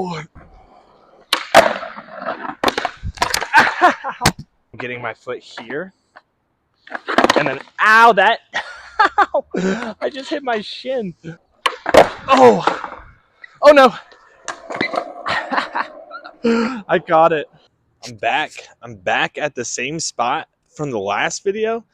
Oh! I'm getting my foot here. And then, ow, that, ow, I just hit my shin. Oh, oh no. I got it. I'm back at the same spot from the last video.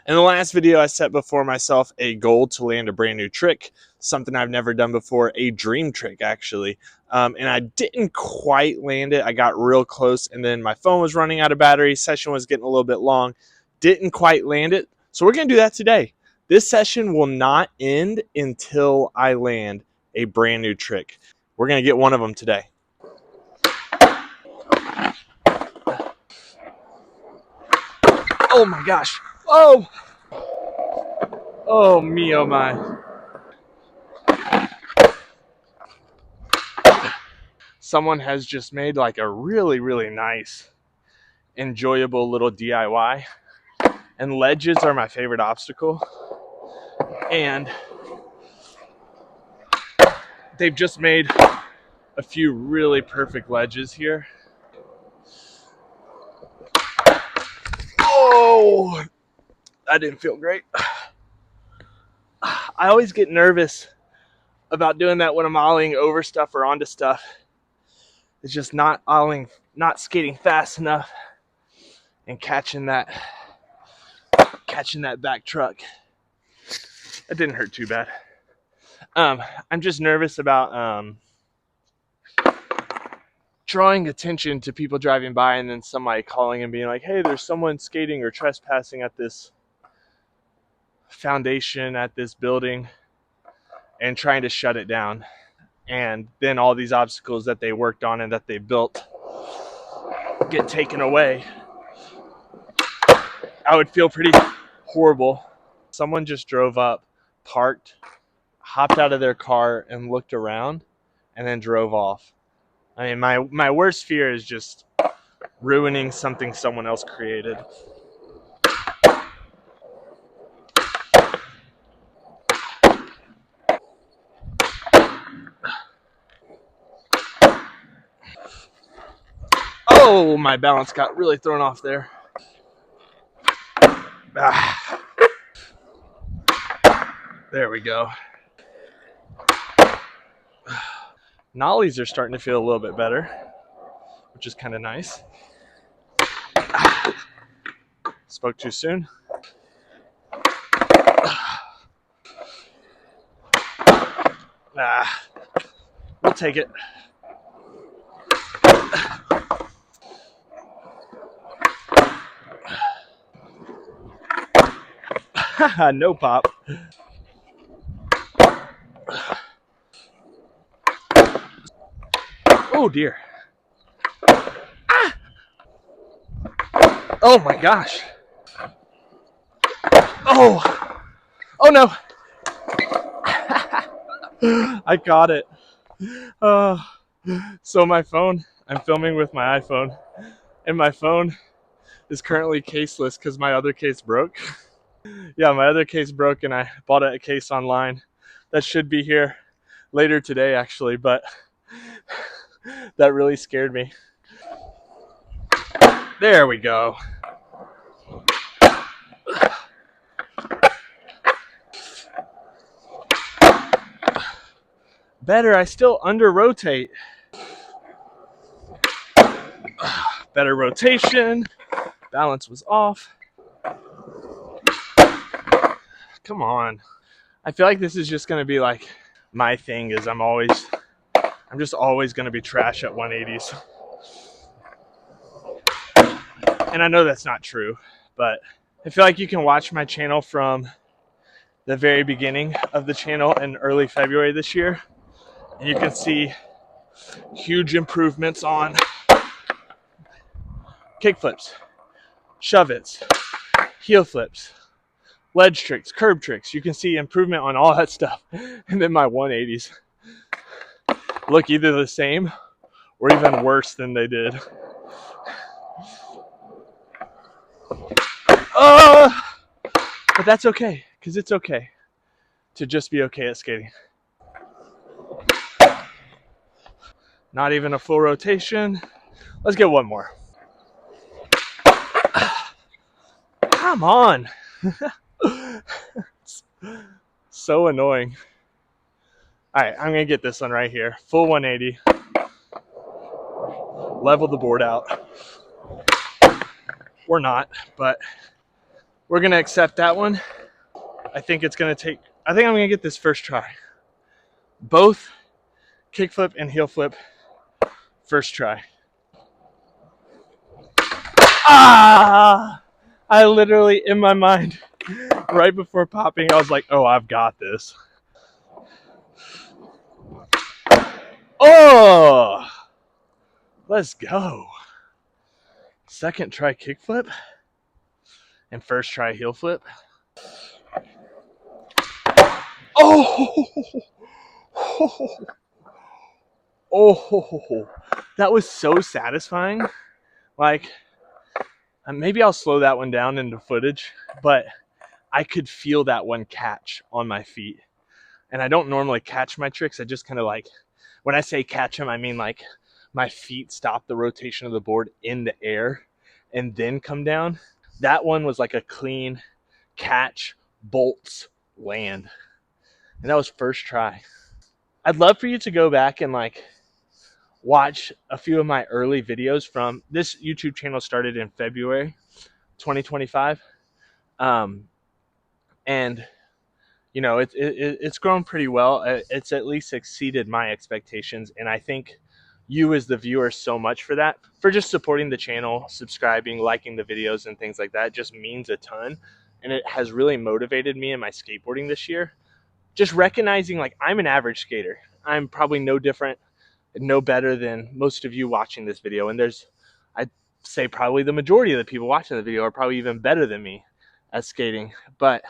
In the last video, I set before myself a goal to land a brand new trick, something I've never done before, a dream trick actually. And I didn't quite land it. I got real close, and then my phone was running out of battery. Session was getting a little bit long. Didn't quite land it. So we're going to do that today. This session will not end until I land a brand new trick. We're going to get one of them today. Oh my gosh. Oh! Oh me, oh my. Someone has just made like a really, really nice, enjoyable little DIY. And ledges are my favorite obstacle. And they've just made a few really perfect ledges here. Oh, that didn't feel great. I always get nervous about doing that when I'm ollieing over stuff or onto stuff. It's just not skating fast enough and catching that back truck. That didn't hurt too bad. I'm just nervous about drawing attention to people driving by and then somebody calling and being like, hey, there's someone skating or trespassing at this foundation at this building, and trying to shut it down. And then all these obstacles that they worked on and that they built get taken away. I would feel pretty horrible. Someone just drove up, parked, hopped out of their car and looked around and then drove off. I mean, my worst fear is just ruining something someone else created. Oh, my balance got really thrown off there. Ah. There we go. Nollies are starting to feel a little bit better, which is kind of nice. Spoke too soon. We'll take it. No pop. Oh dear. Ah! Oh my gosh. Oh. Oh no. I got it. So my phone, I'm filming with my iPhone, and my phone is currently caseless because my other case broke. Yeah, my other case broke and I bought a case online that should be here later today actually, but that really scared me. There we go. Better, I still under rotate. Better rotation. Balance was off. Come on. I feel like this is just going to be like my thing is I'm just always going to be trash at 180s. And I know that's not true, but I feel like you can watch my channel from the very beginning of the channel in early February this year, and you can see huge improvements on kickflips, shove-its, heel flips, ledge tricks, curb tricks. You can see improvement on all that stuff. And then my 180s look either the same or even worse than they did. But that's okay, because it's okay to just be okay at skating. Not even a full rotation. Let's get one more. Come on. So annoying. All right, I'm gonna get this one right here. Full 180. Level the board out. We're not, but we're gonna accept that one. I think I'm gonna get this first try. Both kickflip and heel flip, first try. Ah! I literally, in my mind, right before popping, I was like, oh, I've got this. Oh! Let's go. Second try kickflip and first try heel flip. Oh! Oh! That was so satisfying. Like, maybe I'll slow that one down into footage, but I could feel that one catch on my feet. And I don't normally catch my tricks. I just kind of like, when I say catch them, I mean like my feet stop the rotation of the board in the air and then come down. That one was like a clean catch, bolts, land. And that was first try. I'd love for you to go back and like watch a few of my early videos from this YouTube channel. Started in February 2025. And you know, it's grown pretty well. It's at least exceeded my expectations. And I think you as the viewer so much for that, for just supporting the channel, subscribing, liking the videos and things like that. It just means a ton. And it has really motivated me in my skateboarding this year. Just recognizing like I'm an average skater. I'm probably no different, no better than most of you watching this video. And I'd say probably the majority of the people watching the video are probably even better than me at skating. But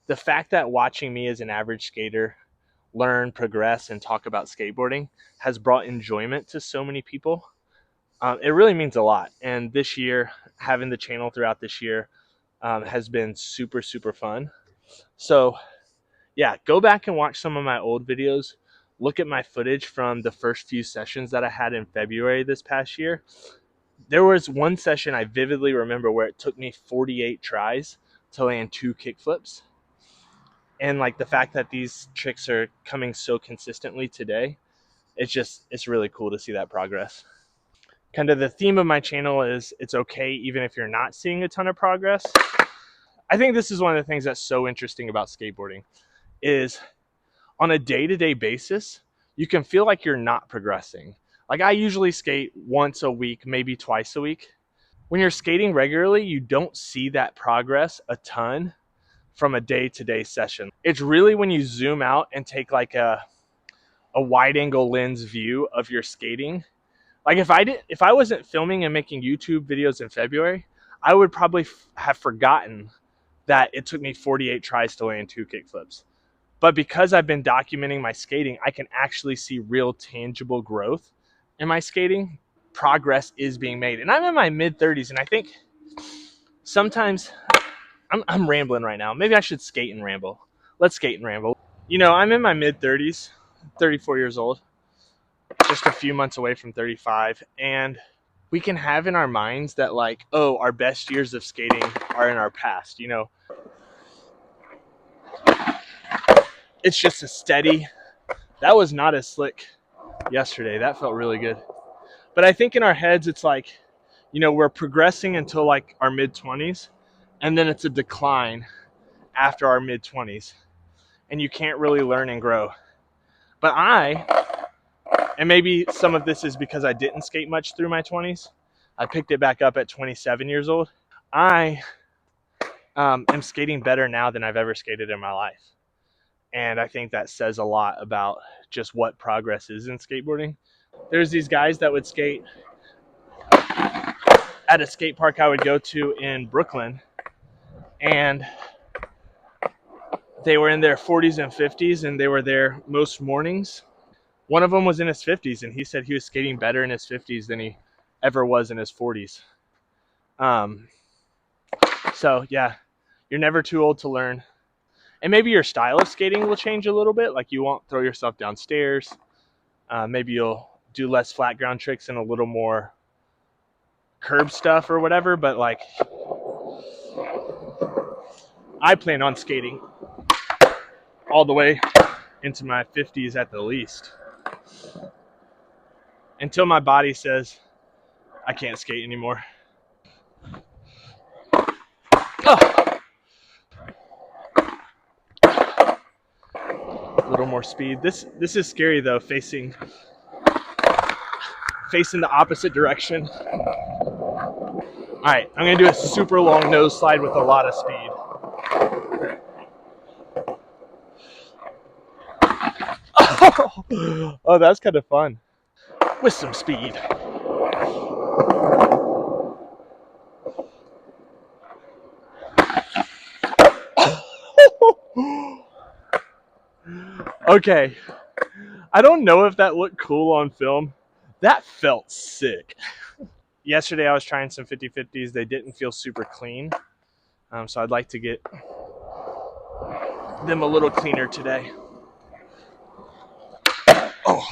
the fact that watching me as an average skater learn, progress, and talk about skateboarding has brought enjoyment to so many people. It really means a lot. And this year, having the channel throughout this year has been super, super fun. So yeah, go back and watch some of my old videos. Look at my footage from the first few sessions that I had in February this past year. There was one session I vividly remember where it took me 48 tries to land 2 kickflips. And like the fact that these tricks are coming so consistently today, it's really cool to see that progress. Kind of the theme of my channel is it's okay even if you're not seeing a ton of progress. I think this is one of the things that's so interesting about skateboarding is on a day-to-day basis, you can feel like you're not progressing. Like I usually skate once a week, maybe twice a week. When you're skating regularly, you don't see that progress a ton from a day-to-day session. It's really when you zoom out and take like a wide angle lens view of your skating. Like if I wasn't filming and making YouTube videos in February, I would probably have forgotten that it took me 48 tries to land 2 kickflips. But because I've been documenting my skating, I can actually see real tangible growth in my skating. Progress is being made. And I'm in my mid-30s, and I think sometimes I'm rambling right now. Maybe I should skate and ramble. Let's skate and ramble. You know, I'm in my mid-30s, 34 years old, just a few months away from 35. And we can have in our minds that like, oh, our best years of skating are in our past. You know, it's just a steady. That was not as slick yesterday. That felt really good. But I think in our heads, it's like, you know, we're progressing until like our mid-20s. And then it's a decline after our mid-20s. And you can't really learn and grow. But and maybe some of this is because I didn't skate much through my 20s. I picked it back up at 27 years old. I am skating better now than I've ever skated in my life. And I think that says a lot about just what progress is in skateboarding. There's these guys that would skate at a skate park I would go to in Brooklyn. And they were in their 40s and 50s, and they were there most mornings. One of them was in his 50s, and he said he was skating better in his 50s than he ever was in his 40s. So yeah, you're never too old to learn. And maybe your style of skating will change a little bit. Like you won't throw yourself downstairs. Maybe you'll do less flat ground tricks and a little more curb stuff or whatever, but like I plan on skating all the way into my 50s at the least, until my body says I can't skate anymore. Oh. A little more speed. This is scary though, facing the opposite direction. All right, I'm gonna do a super long nose slide with a lot of speed. Oh, that's kind of fun. With some speed. Okay. I don't know if that looked cool on film. That felt sick. Yesterday I was trying some 50-50s. They didn't feel super clean. So I'd like to get them a little cleaner today. Oh.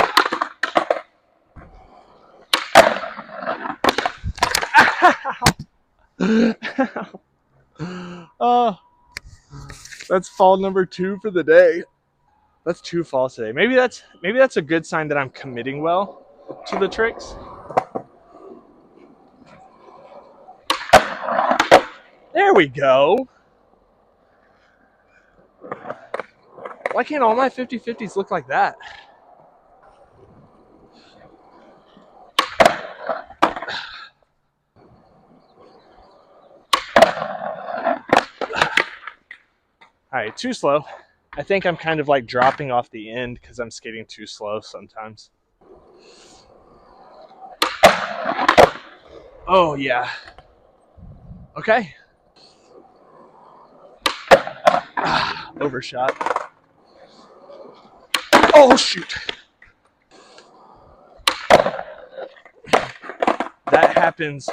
Oh, that's fall number 2 for the day. That's 2 falls today. Maybe that's a good sign that I'm committing well to the tricks. There we go. Why can't all my 50-50s look like that? All right, too slow. I think I'm kind of like dropping off the end because I'm skating too slow sometimes. Oh, yeah. Okay. Overshot. Oh, shoot. That happens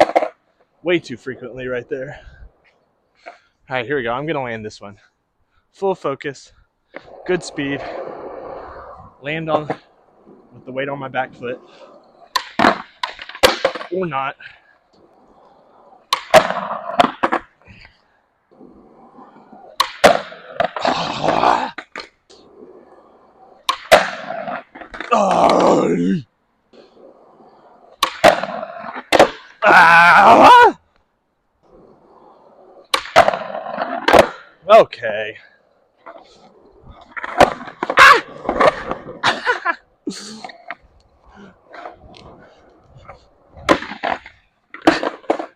way too frequently right there. All right, here we go. I'm going to land this one. Full focus. Good speed. Land on with the weight on my back foot. Or not. Okay.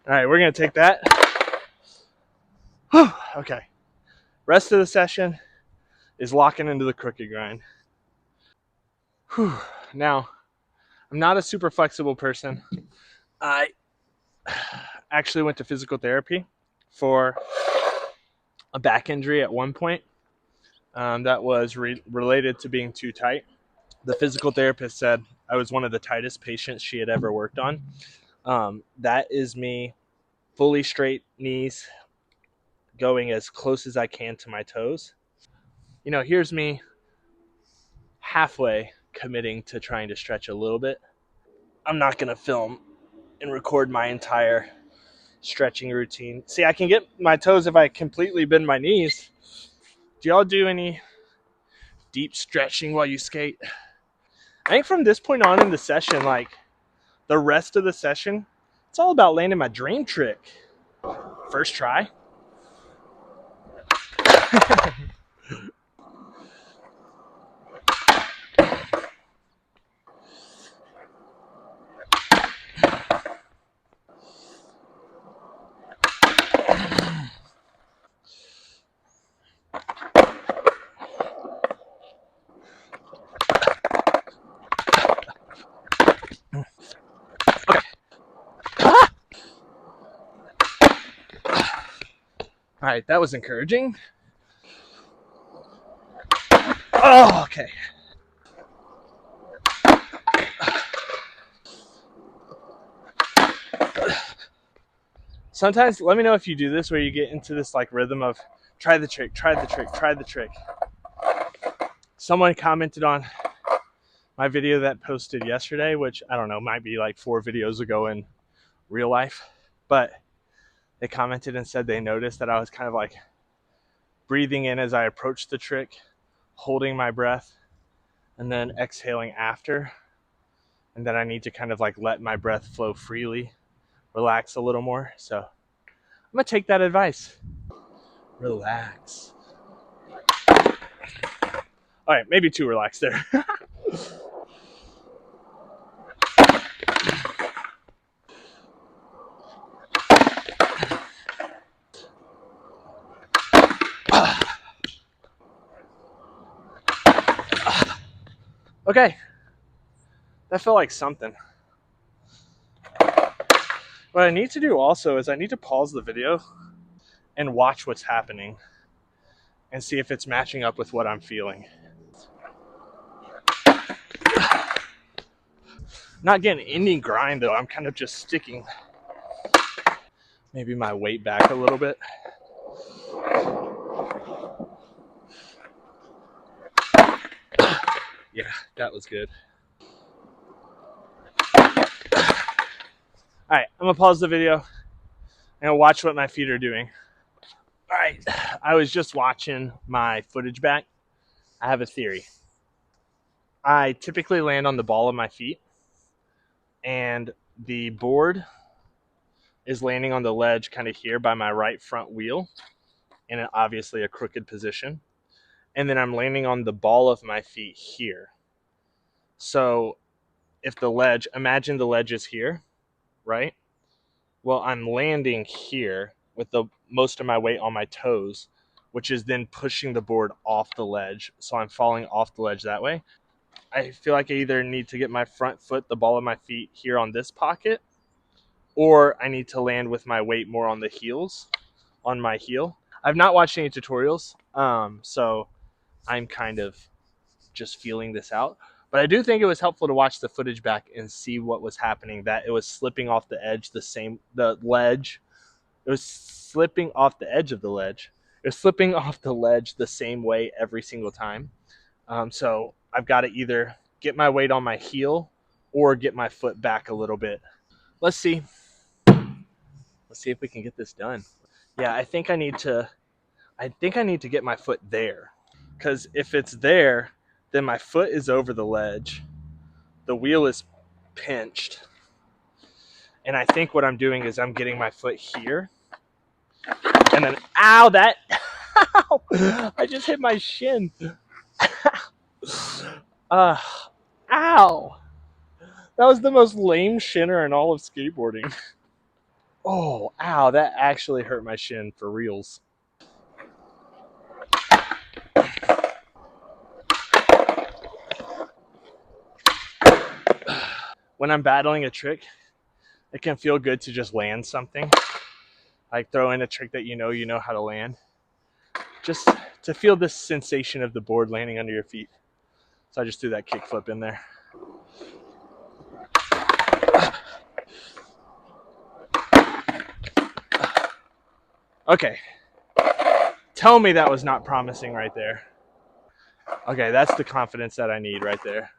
All right, we're going to take that. Okay. Rest of the session is locking into the crooked grind. Now, I'm not a super flexible person. I actually went to physical therapy for a back injury at one point that was related to being too tight. The physical therapist said I was one of the tightest patients she had ever worked on. That is me fully straight knees, going as close as I can to my toes. You know, here's me halfway committing to trying to stretch a little bit. I'm not going to film and record my entire stretching routine. See, I can get my toes if I completely bend my knees. Do y'all do any deep stretching while you skate? I think from this point on in the session, like the rest of the session, it's all about landing my dream trick. First try. All right, that was encouraging. Oh, okay. Sometimes, let me know if you do this, where you get into this like rhythm of try the trick, try the trick, try the trick. Someone commented on My video that posted yesterday, which I don't know, might be like 4 videos ago in real life, but they commented and said they noticed that I was kind of like breathing in as I approached the trick, holding my breath, and then exhaling after. And then I need to kind of like let my breath flow freely, relax a little more. So I'm gonna take that advice. Relax. All right, maybe too relaxed there. Okay, that felt like something. What I need to do also is I need to pause the video and watch what's happening and see if it's matching up with what I'm feeling. Not getting any grind though, I'm kind of just sticking. Maybe my weight back a little bit. Yeah, that was good. All right, I'm gonna pause the video and I'll watch what my feet are doing. All right, I was just watching my footage back. I have a theory. I typically land on the ball of my feet and the board is landing on the ledge kind of here by my right front wheel in obviously a crooked position. And then I'm landing on the ball of my feet here. So if the ledge, imagine the ledge is here, right? Well, I'm landing here with the most of my weight on my toes, which is then pushing the board off the ledge. So I'm falling off the ledge that way. I feel like I either need to get my front foot, the ball of my feet here on this pocket, or I need to land with my weight more on the heels, on my heel. I've not watched any tutorials, so I'm kind of just feeling this out. But I do think it was helpful to watch the footage back and see what was happening, that it was slipping off the edge, the ledge. It was slipping off the edge of the ledge. It was slipping off the ledge the same way every single time. So I've got to either get my weight on my heel or get my foot back a little bit. Let's see. Let's see if we can get this done. Yeah, I think I need to get my foot there. Because if it's there, then my foot is over the ledge. The wheel is pinched. And I think what I'm doing is I'm getting my foot here. And then, ow, that, ow, I just hit my shin. Ow. That was the most lame shinner in all of skateboarding. Oh, ow, that actually hurt my shin for reals. When I'm battling a trick, it can feel good to just land something. Like throw in a trick that you know how to land. Just to feel this sensation of the board landing under your feet. So I just threw that kickflip in there. Okay. Tell me that was not promising right there. Okay, that's the confidence that I need right there.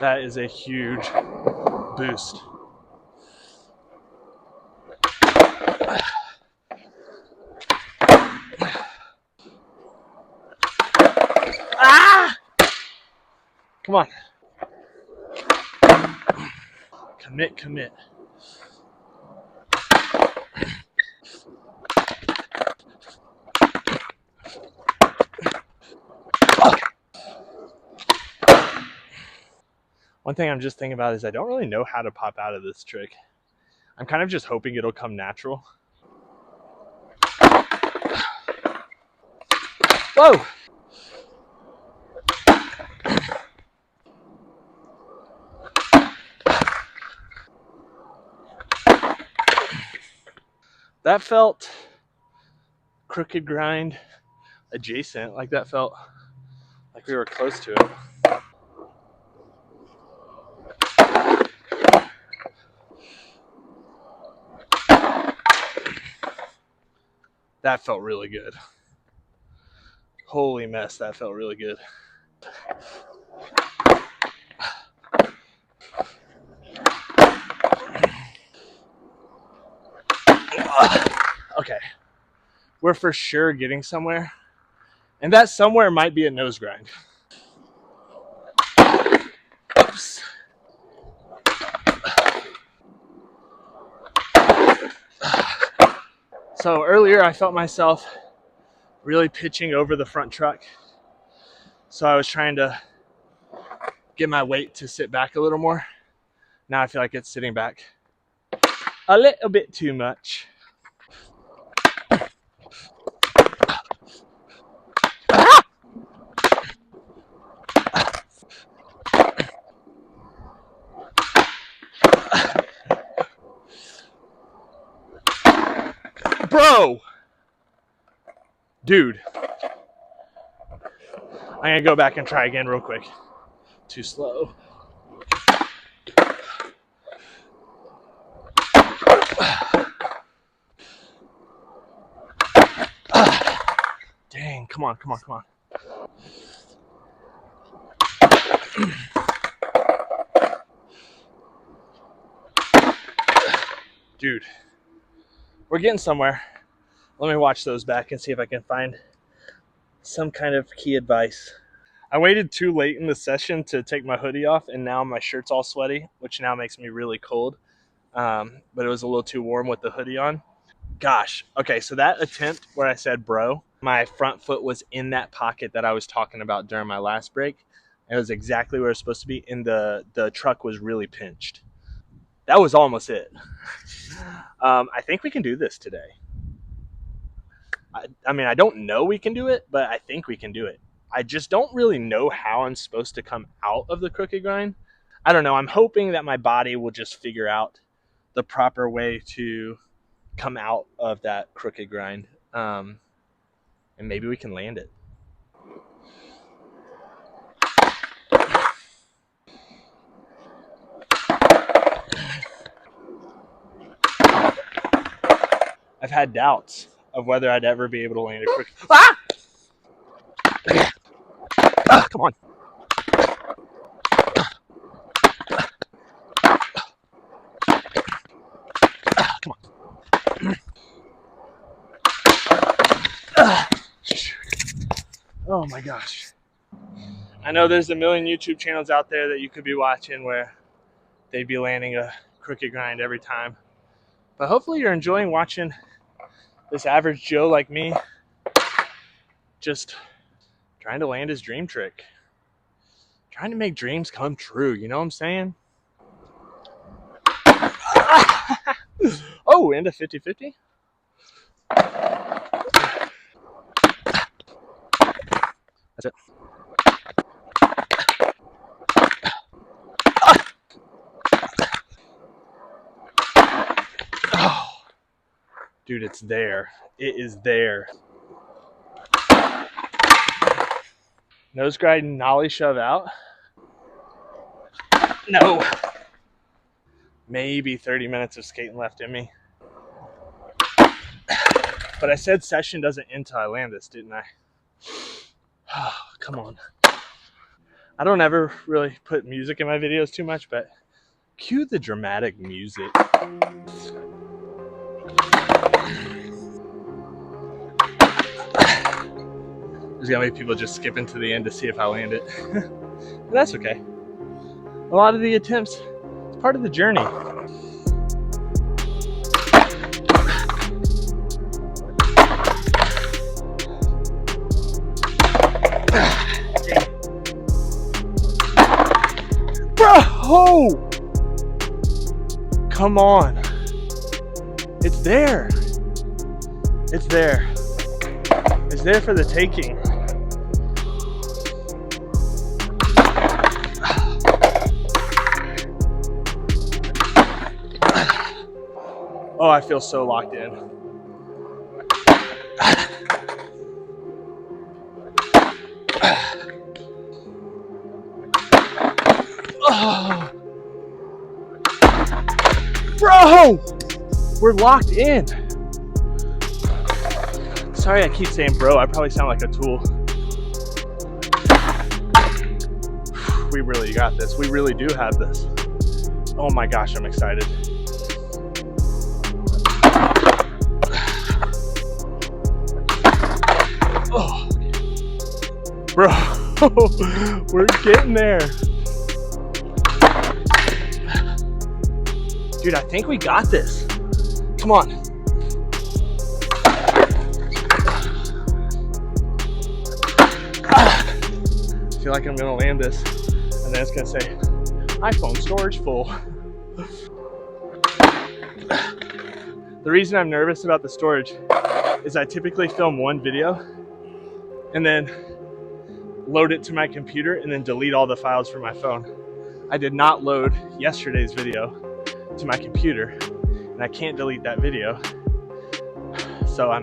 That is a huge boost. Ah! Come on. Commit. One thing I'm just thinking about is I don't really know how to pop out of this trick. I'm kind of just hoping it'll come natural. Whoa! That felt crooked grind adjacent. Like that felt like we were close to it. That felt really good. Holy mess, that felt really good. Okay, we're for sure getting somewhere, and that somewhere might be a nose grind. Oops. So earlier I felt myself really pitching over the front truck, so I was trying to get my weight to sit back a little more. Now I feel like it's sitting back a little bit too much. Bro! Dude. I'm gonna go back and try again real quick. Too slow. Dang, come on. Dude, we're getting somewhere. Let me watch those back and see if I can find some kind of key advice. I waited too late in the session to take my hoodie off, and now my shirt's all sweaty, which now makes me really cold. But it was a little too warm with the hoodie on. Gosh. Okay, so that attempt where I said bro, my front foot was in that pocket that I was talking about during my last break. It was exactly where it was supposed to be, and the truck was really pinched. That was almost it. I think we can do this today. I mean, I don't know we can do it, but I think we can do it. I just don't really know how I'm supposed to come out of the crooked grind. I don't know. I'm hoping that my body will just figure out the proper way to come out of that crooked grind. And maybe we can land it. I've had doubts of whether I'd ever be able to land a crooked. Ah! Come on. Come on. Oh my gosh. I know there's a million YouTube channels out there that you could be watching where they'd be landing a crooked grind every time. But hopefully you're enjoying watching this average Joe like me just trying to land his dream trick. Trying to make dreams come true, you know what I'm saying? Oh, and a 50-50. That's it. Oh, dude, it's there. It is there. Nose grind, nollie shove out. No. Maybe 30 minutes of skating left in me. But I said session doesn't end till I land this, didn't I? Oh, come on. I don't ever really put music in my videos too much, but cue the dramatic music. There's gonna be people just skipping to the end to see if I land it. But that's okay. A lot of the attempts, it's part of the journey. Bro! Come on. It's there. It's there. It's there for the taking. Oh, I feel so locked in. Oh. Bro! We're locked in. Sorry I keep saying bro. I probably sound like a tool. We really got this. We really do have this. Oh my gosh, I'm excited. Bro, we're getting there. Dude, I think we got this. Come on. I feel like I'm gonna land this, and then it's gonna say, iPhone storage full. The reason I'm nervous about the storage is I typically film one video and then load it to my computer and then delete all the files from my phone. I did not load yesterday's video to my computer, and I can't delete that video. So I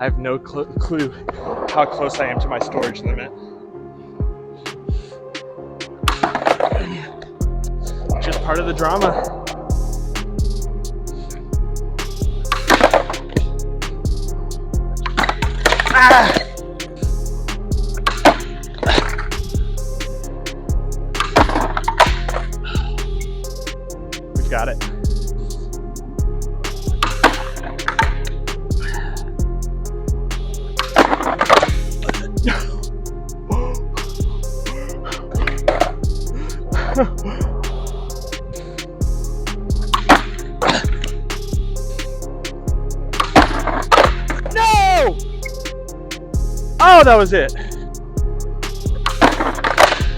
have no clue how close I am to my storage limit. Just part of the drama. Ah! We've got it. No! Oh, that was it.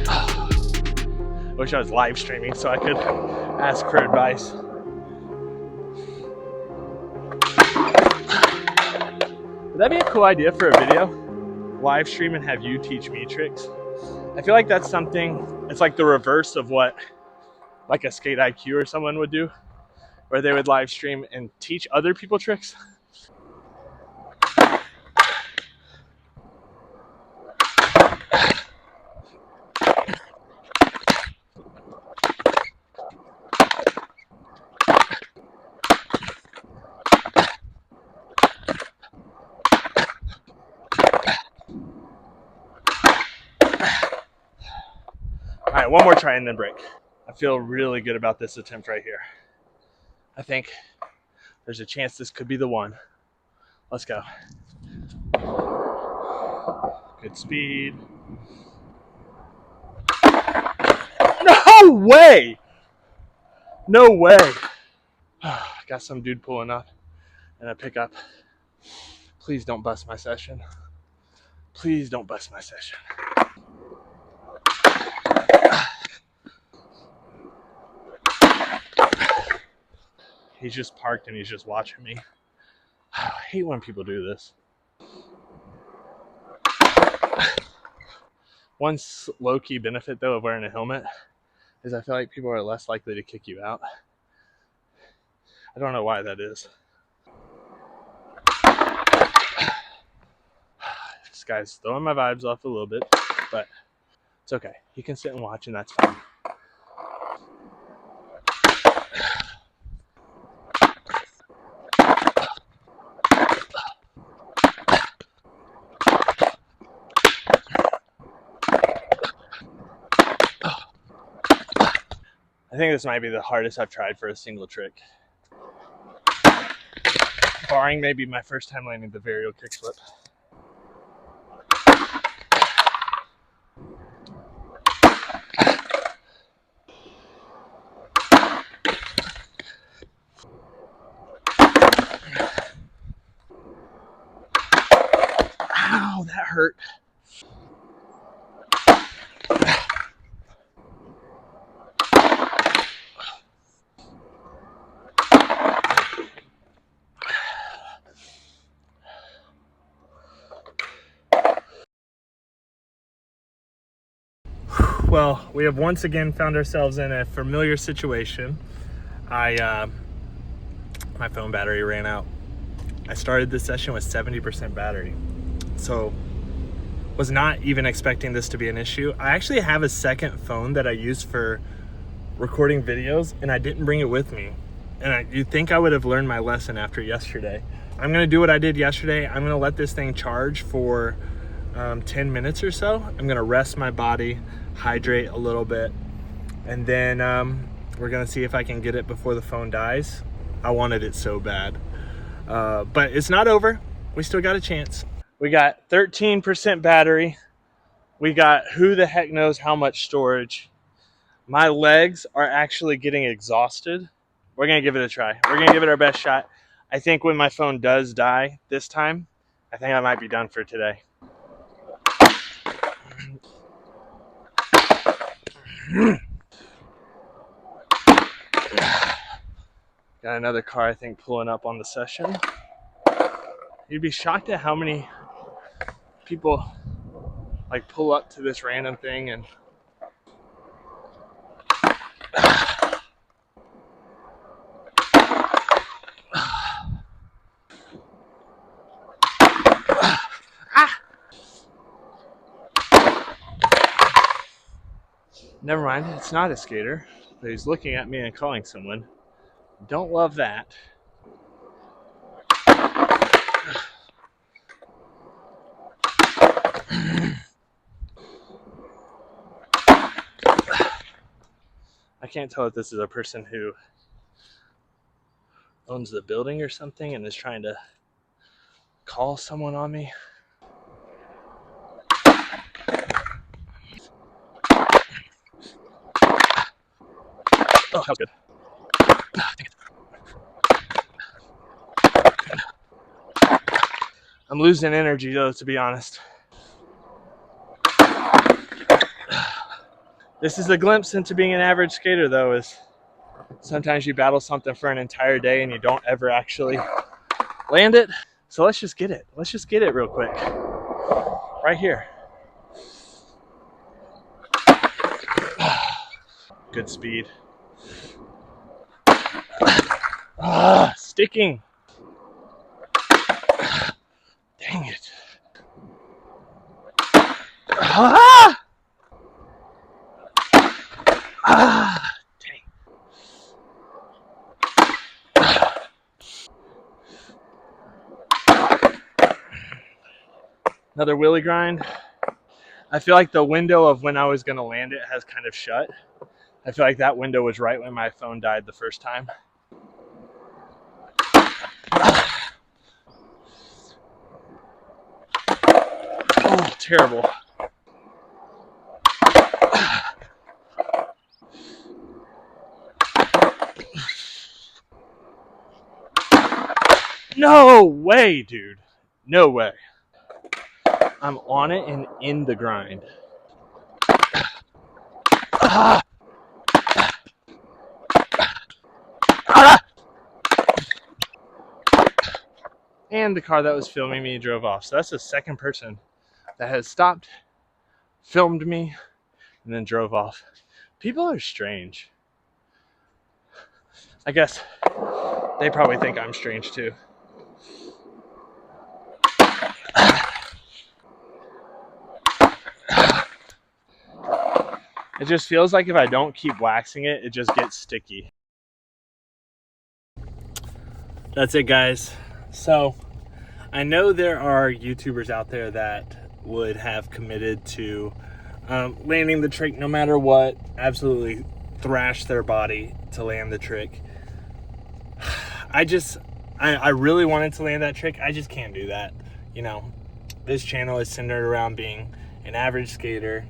I wish I was live streaming so I could ask for advice. Would that be a cool idea for a video? Live stream and have you teach me tricks? I feel like that's something, it's like the reverse of what like a Skate IQ or someone would do, where they would live stream and teach other people tricks. All right, one more try and then break. I feel really good about this attempt right here. I think there's a chance this could be the one. Let's go. Good speed. No way! No way! Got some dude pulling up and a pickup. Please don't bust my session. Please don't bust my session. He's just parked and he's just watching me. I hate when people do this. One low-key benefit though of wearing a helmet is I feel like people are less likely to kick you out. I don't know why that is. This guy's throwing my vibes off a little bit, but it's okay. He can sit and watch and that's fine. I think this might be the hardest I've tried for a single trick. Barring maybe my first time landing the varial kickflip. Ow, that hurt. Well, we have once again found ourselves in a familiar situation. My phone battery ran out. I started this session with 70% battery, so was not even expecting this to be an issue. I actually have a second phone that I use for recording videos, and I didn't bring it with me. And you'd think I would have learned my lesson after yesterday. I'm gonna do what I did yesterday. I'm gonna let this thing charge for 10 minutes or so. I'm gonna rest my body, hydrate a little bit, and then we're gonna see if I can get it before the phone dies. I wanted it so bad, but it's not over. We still got a chance. We got 13% battery, We got who the heck knows how much storage. My legs are actually getting exhausted. We're going to give it a try. We're going to give it our best shot. I think when my phone does die this time, I think I might be done for today. Got another car, I think, pulling up on the session. You'd be shocked at how many people like pull up to this random thing and never mind, it's not a skater, but he's looking at me and calling someone. Don't love that. I can't tell if this is a person who owns the building or something and is trying to call someone on me. Oh, that was good. Dang it. I'm losing energy though, to be honest. This is a glimpse into being an average skater though, is sometimes you battle something for an entire day and you don't ever actually land it. So let's just get it. Let's just get it real quick. Right here. Good speed. Sticking. Dang it. Dang. Another wheelie grind. I feel like the window of when I was going to land it has kind of shut. I feel like that window was right when my phone died the first time. Oh, terrible. No way, dude. No way. I'm on it and in the grind. And the car that was filming me drove off. So that's the second person that has stopped, filmed me, and then drove off. People are strange. I guess they probably think I'm strange too. It just feels like if I don't keep waxing it, it just gets sticky. That's it, guys. So I know there are YouTubers out there that would have committed to landing the trick no matter what, absolutely thrash their body to land the trick. I really wanted to land that trick. I just can't do that. You know, this channel is centered around being an average skater.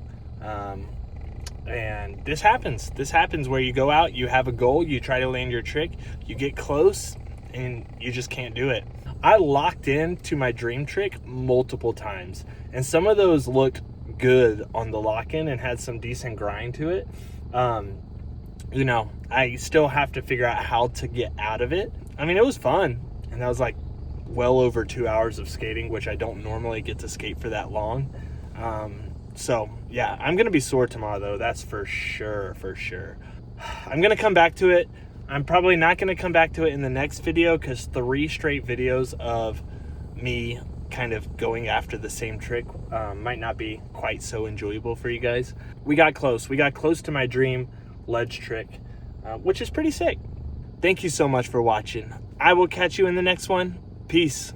And this happens where you go out, you have a goal, you try to land your trick, you get close, and you just can't do it. I locked into my dream trick multiple times, and some of those looked good on the lock-in and had some decent grind to it. You know, I still have to figure out how to get out of it. I mean, it was fun, and that was like well over 2 hours of skating, which I don't normally get to skate for that long. So yeah, I'm gonna be sore tomorrow though, that's for sure. I'm gonna come back to it. I'm probably not gonna come back to it in the next video because 3 straight videos of me kind of going after the same trick might not be quite so enjoyable for you guys. We got close to my dream ledge trick, which is pretty sick. Thank you so much for watching. I will catch you in the next one. Peace.